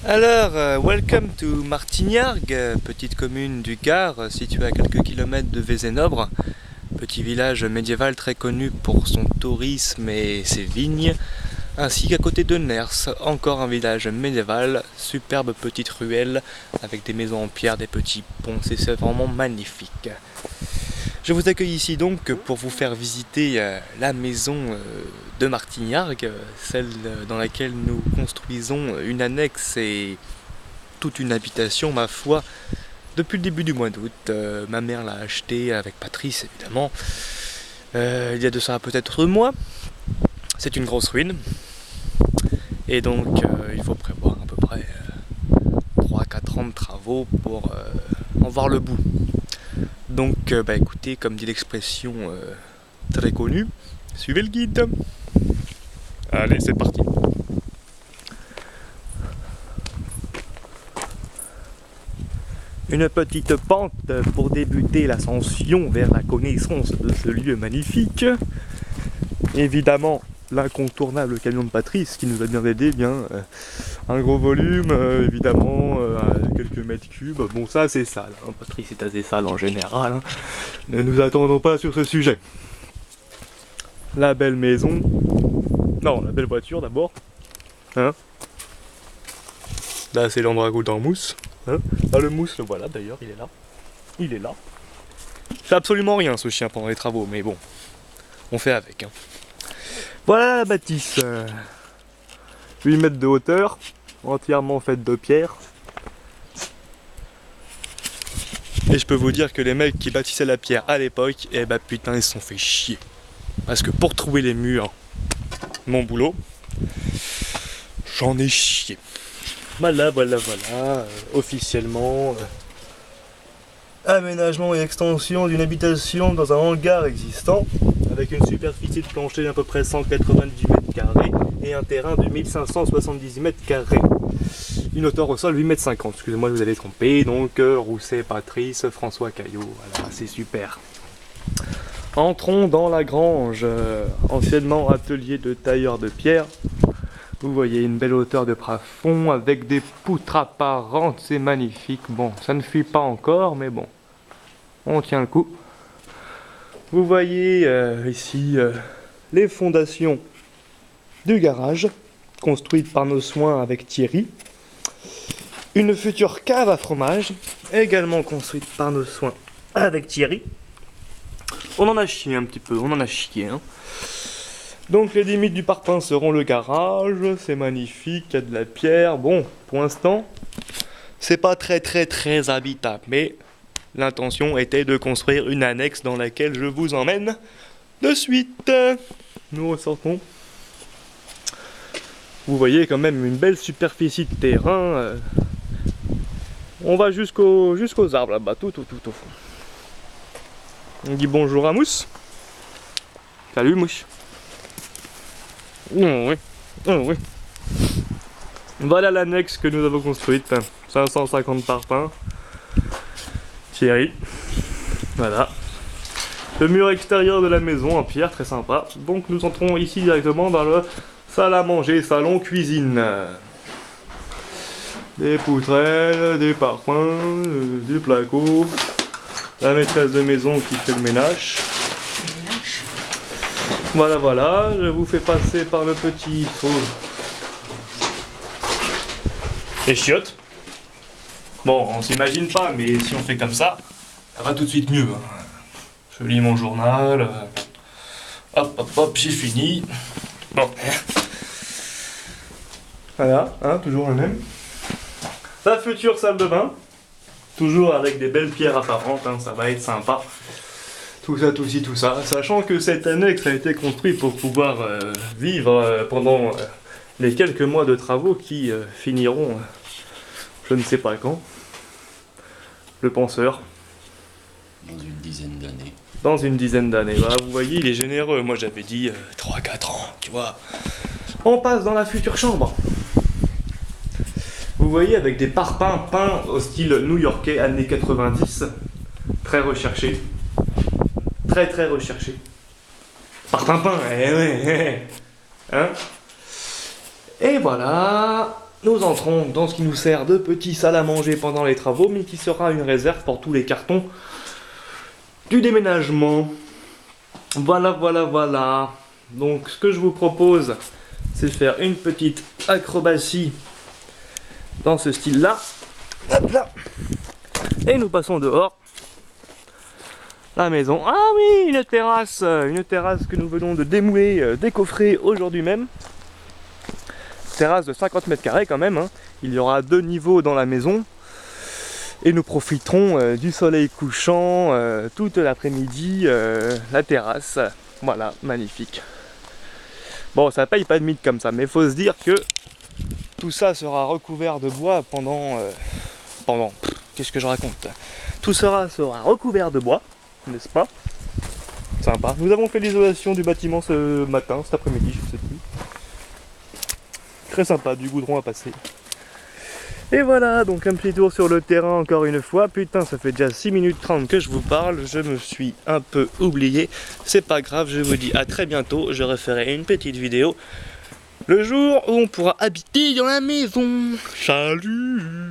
Welcome to Martignargues, petite commune du Gard, située à quelques kilomètres de Vézénobres. Petit village médiéval très connu pour son tourisme et ses vignes, ainsi qu'à côté de Ners, encore un village médiéval, superbe petite ruelle avec des maisons en pierre, des petits ponts, c'est vraiment magnifique. Je vous accueille ici donc pour vous faire visiter la maison de Martignargues, celle dans laquelle nous construisons une annexe et toute une habitation, ma foi, depuis le début du mois d'août. Ma mère l'a achetée avec Patrice, évidemment, il y a de ça peut-être 2 mois. C'est une grosse ruine, et donc il faut prévoir à peu près 3-4 ans de travaux pour en voir le bout. Donc écoutez, comme dit l'expression très connue, suivez le guide. Allez, c'est parti. Une petite pente pour débuter l'ascension vers la connaissance de ce lieu magnifique. Évidemment, l'incontournable camion de Patrice qui nous a bien aidé, un gros volume, évidemment, quelques mètres cubes. Bon, ça c'est sale, hein. Patrice est assez sale en général, hein. Ne nous attendons pas sur ce sujet. La belle maison, non, la belle voiture d'abord, hein. Là c'est l'andragoute en mousse, hein. Là le mousse, le voilà d'ailleurs, il est là. Il fait absolument rien ce chien pendant les travaux, mais bon, on fait avec, hein. Voilà la bâtisse, 8 mètres de hauteur, entièrement faite de pierre. Et je peux vous dire que les mecs qui bâtissaient la pierre à l'époque, putain ils se sont fait chier. Parce que pour trouver les murs, mon boulot, j'en ai chié. Voilà, officiellement, aménagement et extension d'une habitation dans un hangar existant, avec une superficie de plancher d'à peu près 190 mètres carrés et un terrain de 1570 mètres carrés. Une hauteur au sol 8 mètres 50, excusez-moi, vous avez trompé, donc Rousset, Patrice, François Caillot, voilà, c'est super. Entrons dans la grange, anciennement atelier de tailleur de pierre. Vous voyez une belle hauteur de plafond avec des poutres apparentes, c'est magnifique. Bon, ça ne fuit pas encore, mais bon, on tient le coup. Vous voyez ici les fondations du garage, construites par nos soins avec Thierry. Une future cave à fromage, également construite par nos soins avec Thierry. On en a chié un petit peu, hein. Donc les limites du parpaing seront le garage, c'est magnifique, il y a de la pierre. Bon, pour l'instant, c'est pas très habitable, mais l'intention était de construire une annexe dans laquelle je vous emmène de suite. Nous ressortons. Vous voyez quand même une belle superficie de terrain. On va jusqu'aux arbres là-bas, tout au fond. On dit bonjour à Mousse. Salut Mouche. Oh oui. Voilà l'annexe que nous avons construite. 550 parpaings. Thierry. Voilà. Le mur extérieur de la maison en pierre, très sympa. Donc nous entrons ici directement dans le salle à manger, salon, cuisine. Des poutrelles, des parpaings, des placos. La maîtresse de maison qui fait le ménage. Voilà, je vous fais passer par le petit four. Les chiottes. Bon, on s'imagine pas, mais si on fait comme ça va tout de suite mieux. Je lis mon journal. Hop, j'ai fini. Bon. Voilà, hein, toujours le même. La future salle de bain. Toujours avec des belles pierres apparentes, hein, ça va être sympa. Tout ça. Sachant que cette annexe a été construite pour pouvoir vivre pendant les quelques mois de travaux qui finiront, je ne sais pas quand. Le penseur. Dans une dizaine d'années. Bah, vous voyez, il est généreux. Moi j'avais dit 3-4 ans, tu vois. On passe dans la future chambre. Vous voyez, avec des parpaings peints au style new-yorkais, années 90. Très recherché. Très recherché. Parpaing peint, hein. Et voilà, nous entrons dans ce qui nous sert de petit salle à manger pendant les travaux, mais qui sera une réserve pour tous les cartons du déménagement. Voilà, voilà, voilà. Donc ce que je vous propose, c'est de faire une petite acrobatie dans ce style-là. Hop là. Et nous passons dehors. La maison. Ah oui, une terrasse que nous venons de démouler, décoffrer aujourd'hui même. Terrasse de 50 mètres carrés quand même, hein. Il y aura 2 niveaux dans la maison. Et nous profiterons du soleil couchant toute l'après-midi, la terrasse. Voilà, magnifique. Bon, ça paye pas de mythe comme ça, mais il faut se dire que tout ça sera recouvert de bois pendant... qu'est-ce que je raconte? Tout sera recouvert de bois, n'est-ce pas? Sympa. Nous avons fait l'isolation du bâtiment ce matin, cet après-midi, je sais plus. Très sympa, du goudron à passer. Et voilà, donc un petit tour sur le terrain encore une fois. Putain, ça fait déjà 6 minutes 30 que je vous parle. Je me suis un peu oublié. C'est pas grave, je vous dis à très bientôt. Je referai une petite vidéo le jour où on pourra habiter dans la maison. Salut!